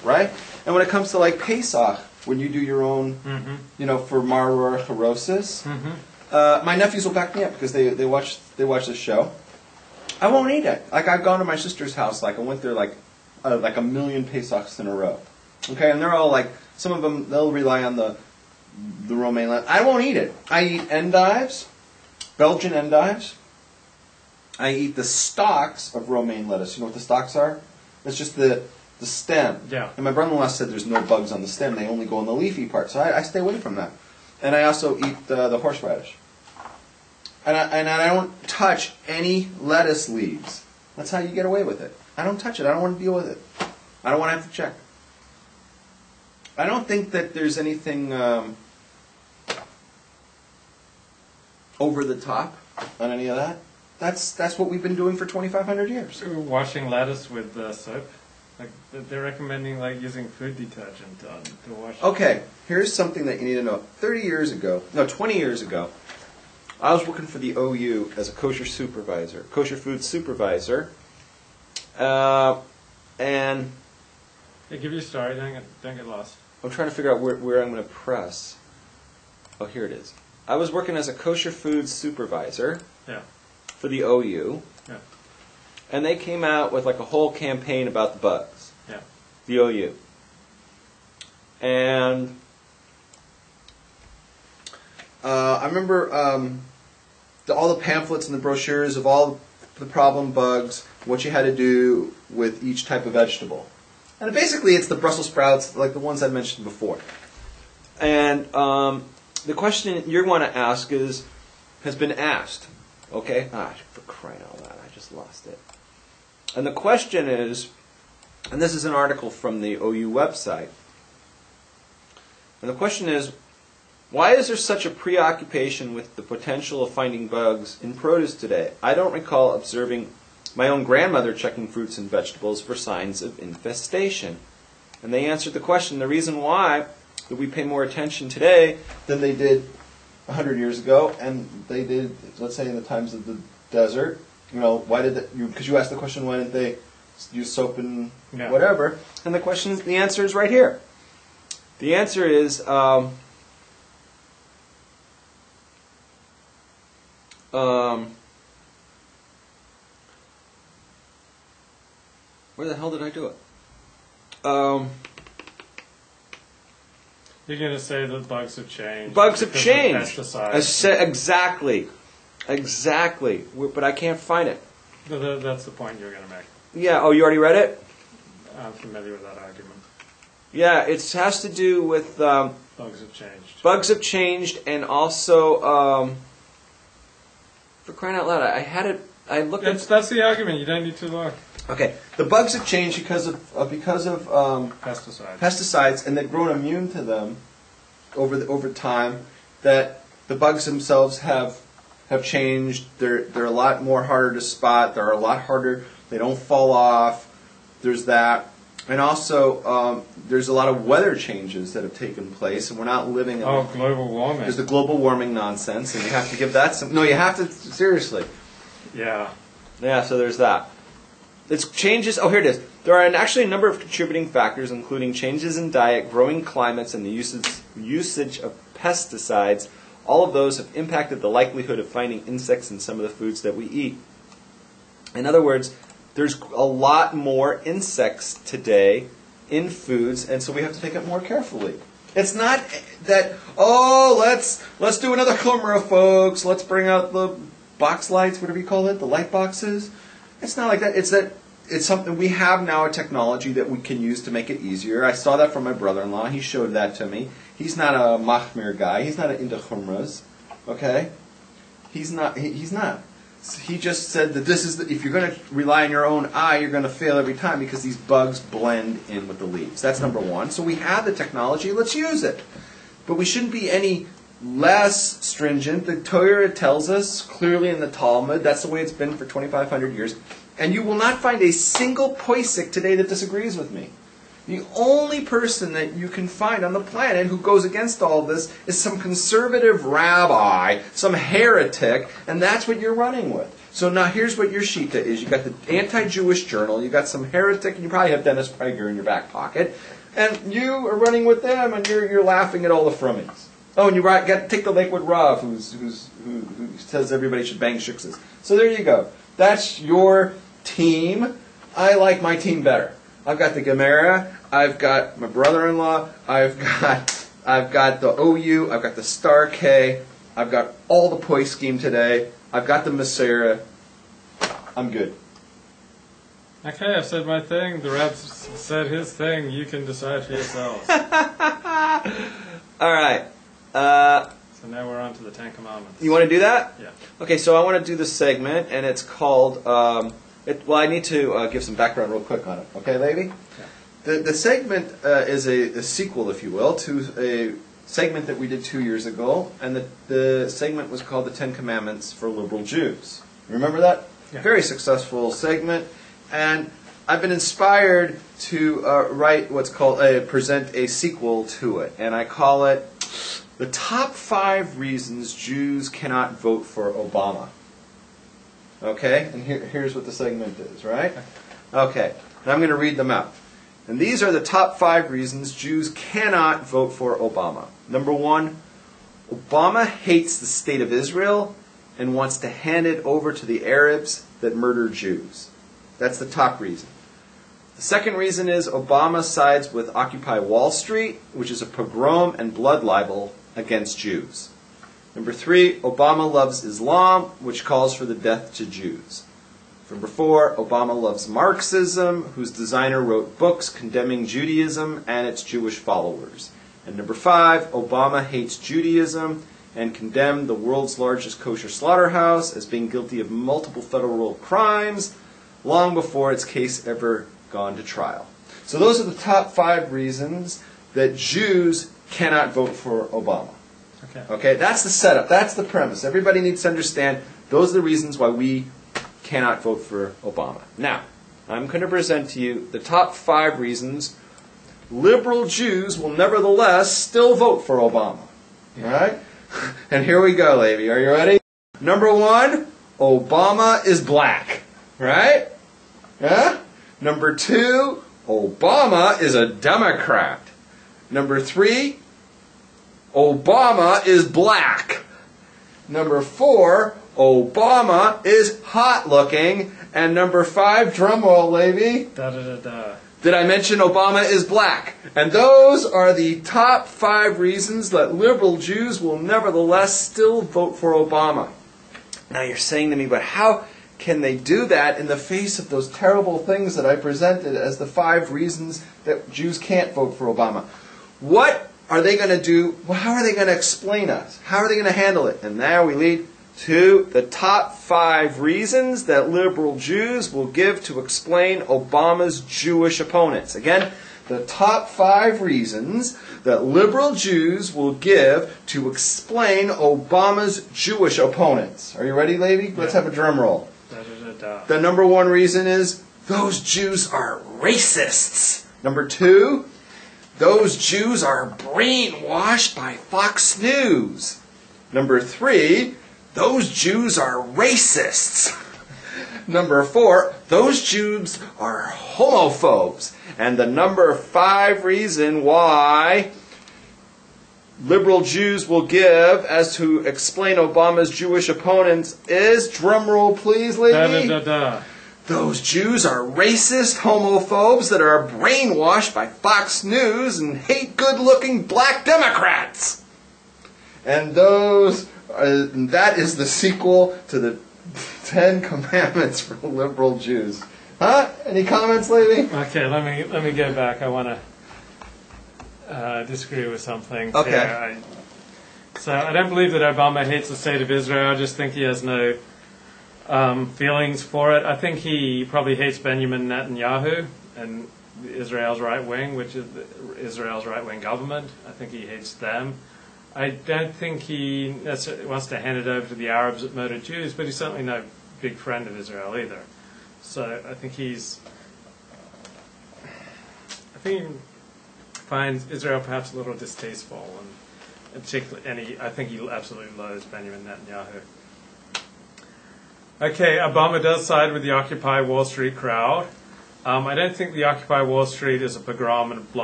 right? And when it comes to like Pesach, when you do your own, for Maror Charosis, my nephews will back me up because they watch the show. I won't eat it. Like I've gone to my sister's house, like I went there like a million Pesachs in a row. Okay, and they're all like, some of them they'll rely on the romaine lettuce. I won't eat it. I eat endives, Belgian endives. I eat the stalks of romaine lettuce. You know what the stalks are? It's just the stem. Yeah. And my brother-in-law said there's no bugs on the stem. They only go on the leafy part. So I stay away from that. And I also eat the horseradish. And I don't touch any lettuce leaves. That's how you get away with it. I don't touch it. I don't want to deal with it. I don't want to have to check. I don't think that there's anything over the top on any of that. That's what we've been doing for 2,500 years. Washing lettuce with soap. Like they're recommending like using food detergent to wash. Okay, here's something that you need to know. 20 years ago, I was working for the OU as a kosher food supervisor, and Hey, give you a story. Don't get lost. I'm trying to figure out where I'm going to press. Oh, here it is. I was working as a kosher food supervisor for the OU. Yeah. And they came out with like a whole campaign about the bugs. Yeah. The OU. And I remember all the pamphlets and the brochures of all the problem bugs, what you had to do with each type of vegetable. And basically it's the Brussels sprouts, like the ones I mentioned before. And the question you want to ask has been asked. Okay? For crying out loud, I just lost it. And the question is, and this is an article from the OU website, and the question is, why is there such a preoccupation with the potential of finding bugs in produce today? I don't recall observing my own grandmother checking fruits and vegetables for signs of infestation. And they answered the question, the reason why that we pay more attention today than they did 100 years ago, and they did, let's say, in the times of the desert. Why did that? Because you asked the question, why didn't they use soap and whatever? And the answer is right here. The answer is where the hell did I do it? You're going to say that bugs have changed. Bugs have changed. Pesticides. Exactly. But I can't find it. That's the point you're going to make. Yeah. Oh, you already read it? I'm familiar with that argument. Yeah, it has to do with bugs have changed. Bugs have changed, and also for crying out loud, I had it. I looked. That's the argument. You don't need to look. Okay, the bugs have changed because of pesticides, and they've grown immune to them over time. That the bugs themselves have changed. They're a lot more harder to spot. They're a lot harder. They don't fall off. There's that, and also there's a lot of weather changes that have taken place, and we're not living. Global warming. There's the global warming nonsense, and you have to give that some. No, you have to seriously. Yeah. Yeah. So there's that. It's changes. Oh, here it is. There are actually a number of contributing factors, including changes in diet, growing climates, and the usage of pesticides. All of those have impacted the likelihood of finding insects in some of the foods that we eat. In other words, there's a lot more insects today in foods, and so we have to take it more carefully. It's not that, let's do another Chumrah, folks. Let's bring out the box lights, whatever you call it, the light boxes. It's not like that. It's something we have now, a technology that we can use to make it easier. I saw that from my brother-in-law. He showed that to me. He's not a machmir guy. He's not into chumras. Okay? He's not. He's not. He just said that this is if you're going to rely on your own eye, you're going to fail every time because these bugs blend in with the leaves. That's number one. So we have the technology. Let's use it. But we shouldn't be any less stringent. The Torah tells us clearly in the Talmud, that's the way it's been for 2,500 years. And you will not find a single poisek today that disagrees with me. The only person that you can find on the planet who goes against all this is some conservative rabbi, some heretic, and that's what you're running with. So now here's what your shita is. You got the anti-Jewish journal. You got some heretic, and you probably have Dennis Prager in your back pocket, and you are running with them, and you're laughing at all the frummies. Oh, and you got to take the Lakewood Rav, who says everybody should bang shiksas. So there you go. That's your team. I like my team better. I've got the Gemara. I've got my brother-in-law. I've got the OU. I've got the Star K. I've got all the poi scheme today. I've got the Masera. I'm good. Okay, I've said my thing. The Rab said his thing. You can decide for yourselves. All right. So now we're on to the Ten Commandments. You want to do that? Yeah. Okay, so I want to do this segment, and it's called... well, I need to give some background real quick on it. Okay, Levi? Yeah. The segment is a sequel, if you will, to a segment that we did 2 years ago, and the segment was called The Ten Commandments for Liberal Jews. Remember that? Yeah. Very successful segment, and I've been inspired to write what's called, present a sequel to it, and I call it The Top 5 Reasons Jews Cannot Vote for Obama. Okay? And here's what the segment is, right? Okay. And I'm going to read them out. And these are the top 5 reasons Jews cannot vote for Obama. Number 1, Obama hates the state of Israel and wants to hand it over to the Arabs that murder Jews. That's the top reason. The second reason is Obama sides with Occupy Wall Street, which is a pogrom and blood libel against Jews. Number 3, Obama loves Islam, which calls for the death to Jews. Number 4, Obama loves Marxism, whose designer wrote books condemning Judaism and its Jewish followers. And number 5, Obama hates Judaism and condemned the world's largest kosher slaughterhouse as being guilty of multiple federal crimes long before its case ever gone to trial. So those are the top 5 reasons that Jews cannot vote for Obama. Okay, that's the setup. That's the premise. Everybody needs to understand those are the reasons why we cannot vote for Obama. Now, I'm going to present to you the top 5 reasons liberal Jews will nevertheless still vote for Obama. All right? And here we go, Levi. Are you ready? Number 1, Obama is black. Right? Yeah? Number 2, Obama is a Democrat. Number 3, Obama is black. Number 4, Obama is hot looking. And number 5, drumroll, Levi. Da-da-da-da. Did I mention Obama is black? And those are the top 5 reasons that liberal Jews will nevertheless still vote for Obama. Now you're saying to me, but how can they do that in the face of those terrible things that I presented as the 5 reasons that Jews can't vote for Obama? What are they going to do? Well, how are they going to explain us? How are they going to handle it? And now we lead to the top 5 reasons that liberal Jews will give to explain Obama's Jewish opponents. Again, the top 5 reasons that liberal Jews will give to explain Obama's Jewish opponents. Are you ready, Levi? Let's have a drum roll. The number 1 reason is those Jews are racists. Number 2, those Jews are brainwashed by Fox News. Number 3, those Jews are racists. Number 4, those Jews are homophobes. And the number 5 reason why liberal Jews will give as to explain Obama's Jewish opponents is, drumroll please, lady. Da-da-da-da. Those Jews are racist homophobes that are brainwashed by Fox News and hate good-looking black Democrats. And that is the sequel to the 10 Commandments for liberal Jews. Huh? Any comments, lady? Okay, let me go back. I want to disagree with something. Okay. So I don't believe that Obama hates the state of Israel. I just think he has no feelings for it. I think he probably hates Benjamin Netanyahu and Israel's right wing, which is Israel's right wing government. I think he hates them. I don't think he necessarily wants to hand it over to the Arabs that murdered Jews, but he's certainly no big friend of Israel either. So I think he finds Israel perhaps a little distasteful, and particularly, I think he absolutely loathes Benjamin Netanyahu. Okay, Obama does side with the Occupy Wall Street crowd. I don't think the Occupy Wall Street is a pogrom and blood